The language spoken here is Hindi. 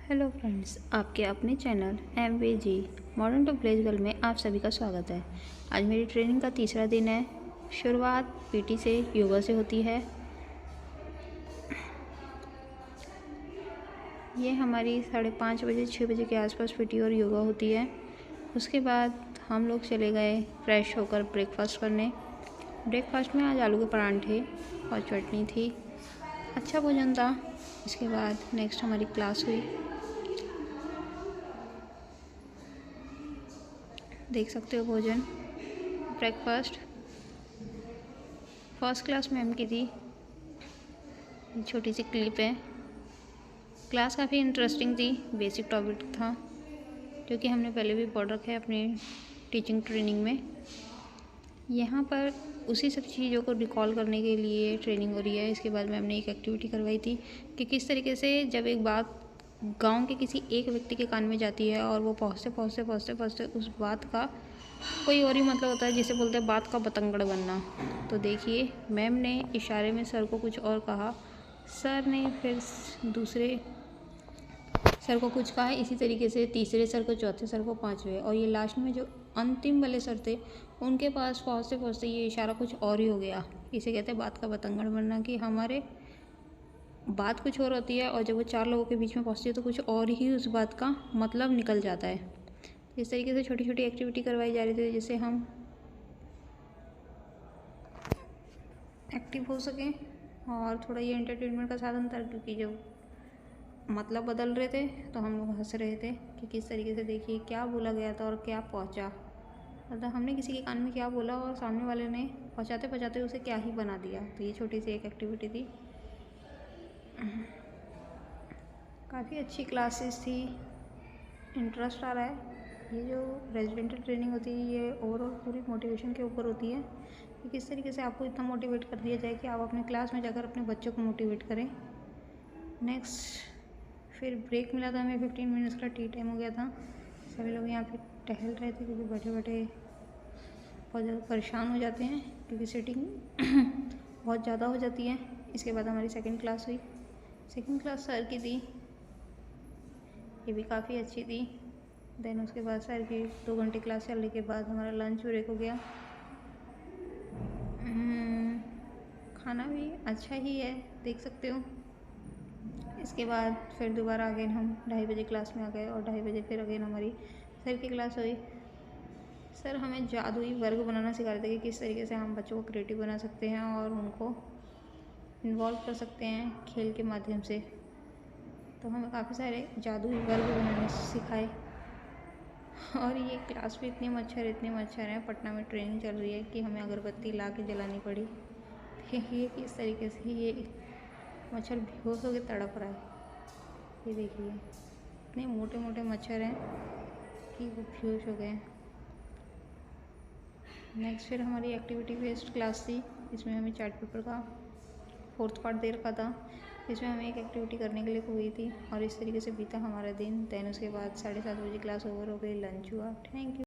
हेलो फ्रेंड्स, आपके अपने channel MVG modern to village girl में आप सभी का स्वागत है। आज मेरी ट्रेनिंग का तीसरा दिन है। शुरुआत PT से योगा से होती है। ये हमारी 5:30 बजे 6 बजे के आसपास PT और योगा होती है। उसके बाद हम लोग चले गए फ्रेश होकर ब्रेकफास्ट करने। ब्रेकफास्ट में आज आलू के परांठे और चटनी थी। अच्छा भोजन था। इसके बाद नेक्स्ट हमारी क्लास हुई। देख सकते हो भोजन, ब्रेकफास्ट फर्स्ट क्लास मैम की थी। छोटी सी क्लिप है। क्लास काफ़ी इंटरेस्टिंग थी। बेसिक टॉपिक था जो कि हमने पहले भी पढ़ रखा है अपनी टीचिंग ट्रेनिंग में। यहाँ पर उसी सब चीज़ों को रिकॉल करने के लिए ट्रेनिंग हो रही है। इसके बाद मैम ने एक एक्टिविटी करवाई थी कि किस तरीके से जब एक बात गांव के किसी एक व्यक्ति के कान में जाती है और वो पहुँचते उस बात का कोई और ही मतलब होता है, जिसे बोलते हैं बात का बतंगड़ बनना। तो देखिए, मैम ने इशारे में सर को कुछ और कहा, सर ने फिर दूसरे सर को कुछ कहा, इसी तरीके से तीसरे सर को, चौथे सर को, पांचवें, और ये लास्ट में जो अंतिम वाले सर थे उनके पास पहुँचते ये इशारा कुछ और ही हो गया। इसे कहते हैं बात का बतंगड़ बनना, कि हमारे बात कुछ और होती है और जब वो चार लोगों के बीच में पहुँचती है तो कुछ और ही उस बात का मतलब निकल जाता है। इस तरीके से छोटी छोटी एक्टिविटी करवाई जा रही थी जिससे हम एक्टिव हो सकें, और थोड़ा ये एंटरटेनमेंट का साधन था, क्योंकि जब मतलब बदल रहे थे तो हम लोग हंस रहे थे कि किस तरीके से, देखिए क्या बोला गया था और क्या पहुंचा। मतलब हमने किसी के कान में क्या बोला और सामने वाले ने पहुंचाते पहुंचाते उसे क्या ही बना दिया। तो ये छोटी सी एक एक्टिविटी थी। काफ़ी अच्छी क्लासेस थी। इंटरेस्ट आ रहा है। ये जो रेजिडेंटल ट्रेनिंग होती है ये ओवरऑल पूरी मोटिवेशन के ऊपर होती है कि किस तरीके से आपको इतना मोटिवेट कर दिया जाए कि आप अपने क्लास में जाकर अपने बच्चों को मोटिवेट करें। नेक्स्ट फिर ब्रेक मिला था हमें, 15 मिनट्स का टी टाइम हो गया था। सभी लोग यहाँ पे टहल रहे थे क्योंकि बैठे बैठे बहुत ज़्यादा परेशान हो जाते हैं, क्योंकि सीटिंग बहुत ज़्यादा हो जाती है। इसके बाद हमारी सेकंड क्लास हुई। सेकंड क्लास सर की थी, ये भी काफ़ी अच्छी थी। देन उसके बाद सर की 2 घंटे क्लास चलने के बाद हमारा लंच ब्रेक हो गया। खाना भी अच्छा ही है, देख सकते हो। इसके बाद फिर दोबारा अगेन हम 2:30 बजे क्लास में आ गए और 2:30 बजे फिर अगेन हमारी सर की क्लास हुई। सर हमें जादुई वर्ग बनाना सिखा रहे थे कि किस तरीके से हम बच्चों को क्रिएटिव बना सकते हैं और उनको इन्वॉल्व कर सकते हैं खेल के माध्यम से। तो हमें काफ़ी सारे जादुई वर्ग बनाने सिखाए। और ये क्लास में इतने मच्छर हैं। पटना में ट्रेनिंग चल रही है कि हमें अगरबत्ती ला के जलानी पड़ी। देखिए किस तरीके से ये मच्छर बेहोश होकर तड़प रहा है। ये देखिए इतने मोटे मोटे मच्छर हैं कि वो बेहोश हो गए। नेक्स्ट फिर हमारी एक्टिविटी बेस्ड क्लास थी। इसमें हमें चार्ट पेपर का 4th पार्ट दे रखा था। इसमें हमें एक एक्टिविटी करने के लिए हुई थी और इस तरीके से बीता हमारा दिन। देन उसके बाद 7:30 बजे क्लास ओवर हो गई, लंच हुआ। Thank you.